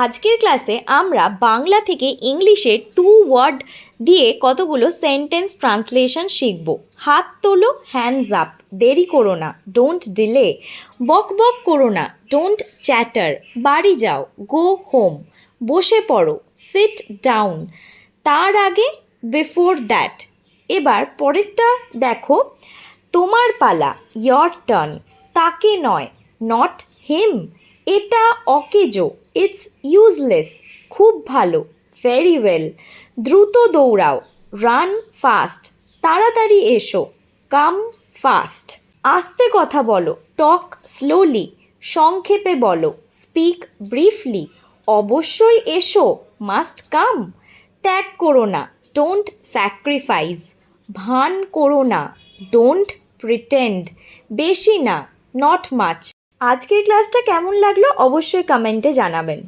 আজকের ক্লাসে আমরা বাংলা থেকে ইংলিশে টু ওয়ার্ড দিয়ে কতগুলো সেন্টেন্স ট্রান্সলেশন শিখব। হাত তোলো, হ্যান্ডস আপ, দেরি করো না, ডোন্ট ডিলে, বক বক করো না, ডোন্ট চ্যাটার, বাড়ি যাও, গো হোম, বসে পড়ো, সিট ডাউন, তার আগে, বিফোর দ্যাট। এবার পরেরটা দেখো, তোমার পালা, ইয়র টার্ন, তাকে নয়, নট হিম, এটা অকেজো, ইটস ইউজলেস, খুব ভালো, ভেরি ওয়েল, দ্রুত দৌড়াও, রান ফাস্ট, তাড়াতাড়ি এসো, কাম ফাস্ট, আস্তে কথা বলো, টক স্লোলি, সংক্ষেপে বলো, স্পিক ব্রিফলি, অবশ্যই এসো, মাস্ট কাম, ত্যাগ করো না, ডোন্ট স্যাক্রিফাইস, ভান করো না, ডোন্ট প্রিটেন্ড, বেশি না, নট মাচ। আজকের ক্লাসটা কেমন লাগলো অবশ্যই কমেন্টে জানাবেন।